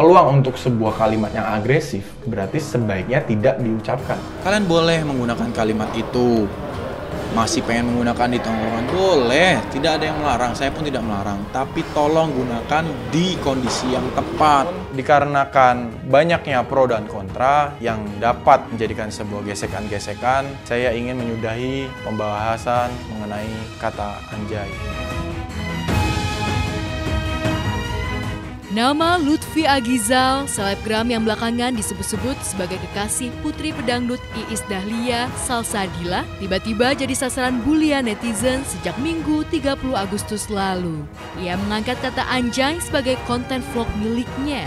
peluang untuk sebuah kalimat yang agresif, berarti sebaiknya tidak diucapkan. Kalian boleh menggunakan kalimat itu. Masih pengen menggunakan di tongkrongan? Boleh, tidak ada yang melarang, saya pun tidak melarang. Tapi tolong gunakan di kondisi yang tepat. Dikarenakan banyaknya pro dan kontra yang dapat menjadikan sebuah gesekan-gesekan, saya ingin menyudahi pembahasan mengenai kata anjay. Nama Lutfi Agizal, selebgram yang belakangan disebut-sebut sebagai kekasih putri pedangdut Iis Dahlia Salsabila, tiba-tiba jadi sasaran bulian netizen sejak Minggu 30 Agustus lalu. Ia mengangkat kata anjay sebagai konten vlog miliknya.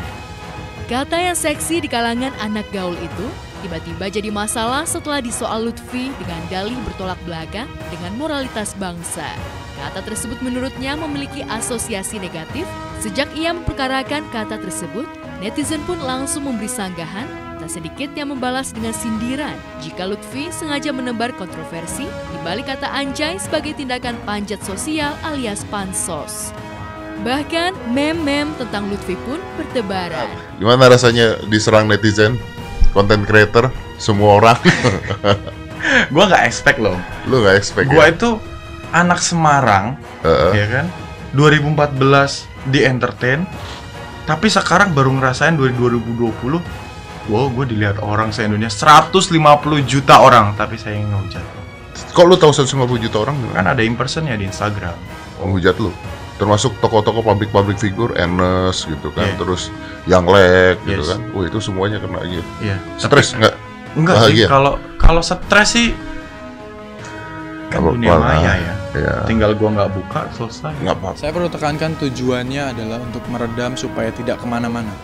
Kata yang seksi di kalangan anak gaul itu tiba-tiba jadi masalah setelah disoal Lutfi dengan dalih bertolak belakang dengan moralitas bangsa. Kata tersebut menurutnya memiliki asosiasi negatif. Sejak ia memperkarakan kata tersebut, netizen pun langsung memberi sanggahan, tak sedikit yang membalas dengan sindiran jika Lutfi sengaja menebar kontroversi di balik kata anjay sebagai tindakan panjat sosial alias pansos. Bahkan meme-meme tentang Lutfi pun bertebaran. Gimana rasanya diserang netizen, content creator, semua orang? Gue gak expect loh. Lu gak expect Gue ya? itu anak Semarang, ya kan? 2014 di entertain, tapi sekarang baru ngerasain 2020. Wow, gue dilihat orang se-Indonesia 150 juta orang, tapi saya yang ngehujat. Kok lu tahu 150 juta orang? Kan ada impersonnya di Instagram. Menghujat lu? Termasuk tokoh-tokoh public figure, Ernest gitu kan, Yeah. terus Yang Lek gitu Yes. kan. Wah, itu semuanya kena gitu. Iya. Stres nggak? Enggak sih, Bahagia? kalau stres sih kan Kalau dunia malah, maya ya. ya. Tinggal gua nggak buka, selesai. Nggak apa-apa. Saya perlu tekankan tujuannya adalah untuk meredam supaya tidak kemana-mana.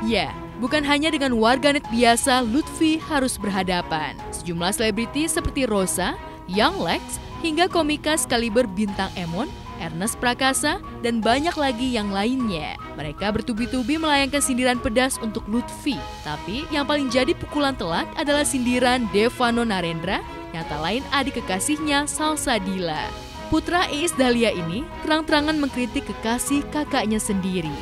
Ya, bukan hanya dengan warganet biasa Lutfi harus berhadapan. Sejumlah selebriti seperti Rosa, Young Lex, hingga komika sekaliber Bintang Emon, Ernest Prakasa, dan banyak lagi yang lainnya. Mereka bertubi-tubi melayangkan sindiran pedas untuk Lutfi. Tapi yang paling jadi pukulan telak adalah sindiran Devano Narendra yang tak lain adik kekasihnya Salsabila. Putra Iis Dahlia ini terang-terangan mengkritik kekasih kakaknya sendiri.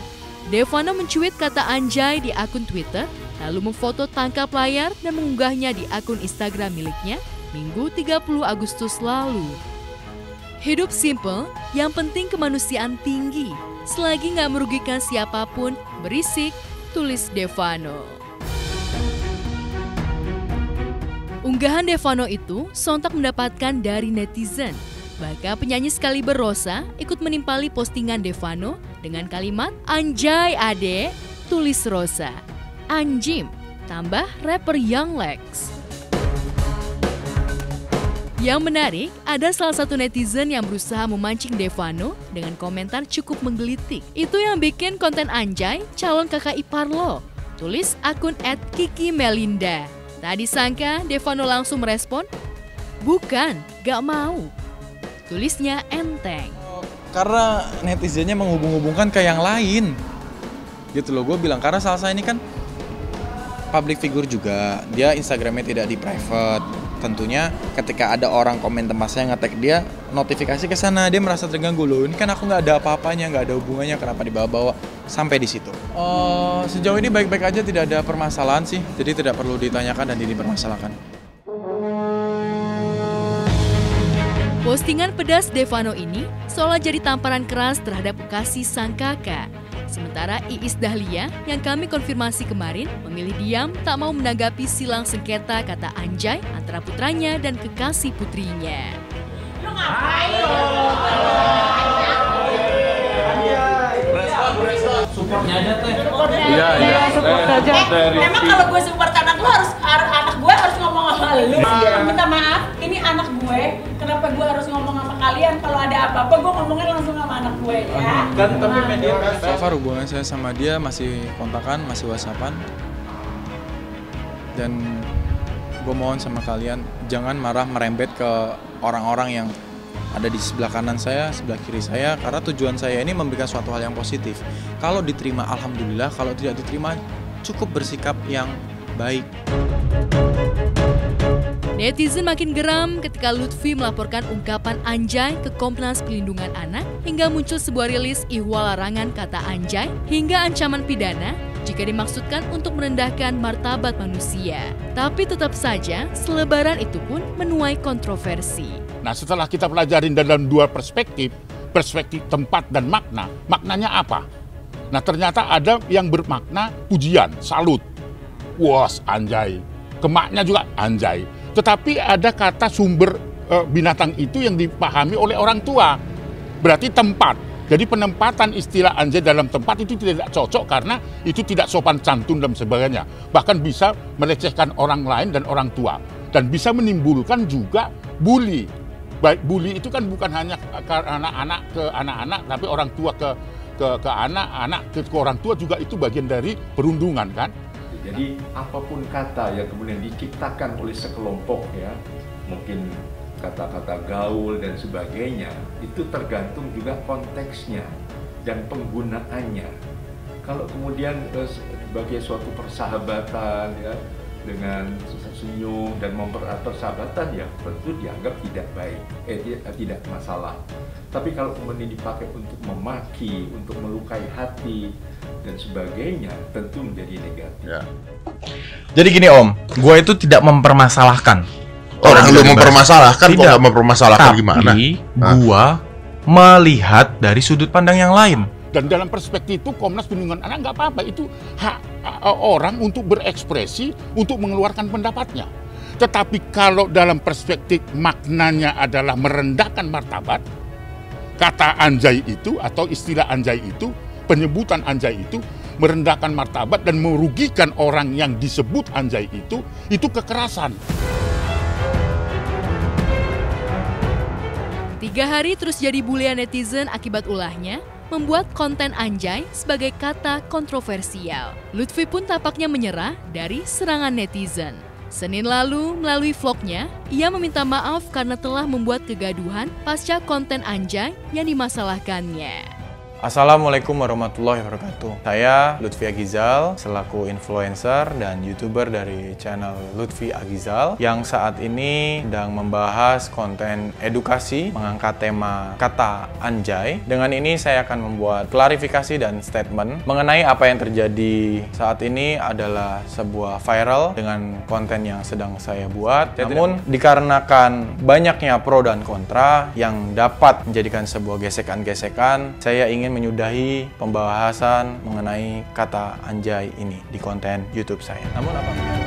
Devano mencuit kata anjay di akun Twitter, lalu memfoto tangkap layar dan mengunggahnya di akun Instagram miliknya Minggu 30 Agustus lalu. Hidup simple, yang penting kemanusiaan tinggi. Selagi nggak merugikan siapapun, berisik, tulis Devano. Unggahan Devano itu sontak mendapatkan dari netizen. Bahkan penyanyi sekaliber Rosa ikut menimpali postingan Devano dengan kalimat anjay ade, tulis Rosa. Anjim, tambah rapper Young Lex. Yang menarik, ada salah satu netizen yang berusaha memancing Devano dengan komentar cukup menggelitik. Itu yang bikin konten anjay calon kakak ipar lo, tulis akun @KikiMelinda. Tak disangka Devano langsung merespon, bukan, gak mau. Tulisnya enteng. Karena netizennya menghubung-hubungkan ke yang lain. Gitu loh, gue bilang karena Salsa ini kan public figure juga. Dia Instagramnya tidak di private. Tentunya ketika ada orang komen teman saya nge-tag dia, notifikasi ke sana, dia merasa terganggu loh. Ini kan aku nggak ada apa-apanya, nggak ada hubungannya, kenapa dibawa-bawa sampai di situ. Sejauh ini baik-baik aja, tidak ada permasalahan sih. Jadi tidak perlu ditanyakan dan dipermasalahkan. Postingan pedas Devano ini seolah jadi tamparan keras terhadap kekasih sang kakak. Sementara Iis Dahlia yang kami konfirmasi kemarin memilih diam tak mau menanggapi silang sengketa kata anjay antara putranya dan kekasih putrinya. Lu ngapain? Supportnya aja teh. Iya. Support aja. Emang kalau gue support anak lu anak gue harus ngomong sama lu. Minta maaf, ini anak gue. Kenapa gue harus ngomong sama kalian? Kalau ada apa-apa gue ngomongnya langsung sama anak gue ya. Kan tapi media so far hubungan saya sama dia masih kontakan, masih whatsappan. Dan gue mohon sama kalian jangan marah merembet ke orang-orang yang ada di sebelah kanan saya, sebelah kiri saya, karena tujuan saya ini memberikan suatu hal yang positif. Kalau diterima alhamdulillah, kalau tidak diterima cukup bersikap yang baik. Netizen makin geram ketika Lutfi melaporkan ungkapan anjay ke Komnas Perlindungan Anak hingga muncul sebuah rilis ihwal larangan kata anjay hingga ancaman pidana jika dimaksudkan untuk merendahkan martabat manusia. Tapi tetap saja, selebaran itu pun menuai kontroversi. Nah, setelah kita pelajarin dalam dua perspektif tempat dan makna, maknanya apa? Nah, ternyata ada yang bermakna pujian, salut. Wah, anjay. Kemaknya juga anjay. Tetapi ada kata sumber binatang itu yang dipahami oleh orang tua. Berarti tempat. Jadi penempatan istilah anjay dalam tempat itu tidak cocok karena itu tidak sopan santun dan sebagainya. Bahkan bisa melecehkan orang lain dan orang tua. Dan bisa menimbulkan juga bully. Baik, bully itu kan bukan hanya anak-anak ke anak-anak, tapi orang tua ke anak-anak ke orang tua juga itu bagian dari perundungan kan. Jadi apapun kata yang kemudian diciptakan oleh sekelompok ya, mungkin kata-kata gaul dan sebagainya, itu tergantung juga konteksnya dan penggunaannya. Kalau kemudian sebagai suatu persahabatan ya, dengan senyum dan mempererat persahabatan ya tentu dianggap tidak baik, tidak masalah. Tapi kalau kemudian dipakai untuk memaki, untuk melukai hati dan sebagainya, tentu menjadi negatif. Ya. Jadi gini Om, gue itu tidak mempermasalahkan. Orang lu mempermasalahkan, kok Tidak. nggak mempermasalahkan Tapi gimana? gue melihat dari sudut pandang yang lain. Dan dalam perspektif itu Komnas Perlindungan Anak nggak apa-apa, itu hak orang untuk berekspresi, untuk mengeluarkan pendapatnya. Tetapi kalau dalam perspektif maknanya adalah merendahkan martabat, kata anjay itu atau istilah anjay itu, penyebutan anjay itu merendahkan martabat dan merugikan orang yang disebut anjay itu kekerasan. 3 hari terus jadi bulian netizen akibat ulahnya, membuat konten anjay sebagai kata kontroversial. Lutfi pun tampaknya menyerah dari serangan netizen. Senin lalu, melalui vlognya, ia meminta maaf karena telah membuat kegaduhan pasca konten anjay yang dimasalahkannya. Assalamualaikum warahmatullahi wabarakatuh. Saya Lutfi Agizal, selaku influencer dan YouTuber dari channel Lutfi Agizal yang saat ini sedang membahas konten edukasi mengangkat tema kata anjay. Dengan ini saya akan membuat klarifikasi dan statement mengenai apa yang terjadi saat ini adalah sebuah viral dengan konten yang sedang saya buat. Namun dikarenakan banyaknya pro dan kontra yang dapat menjadikan sebuah gesekan-gesekan, saya ingin menyudahi pembahasan mengenai kata anjay ini di konten YouTube saya. Namun apa?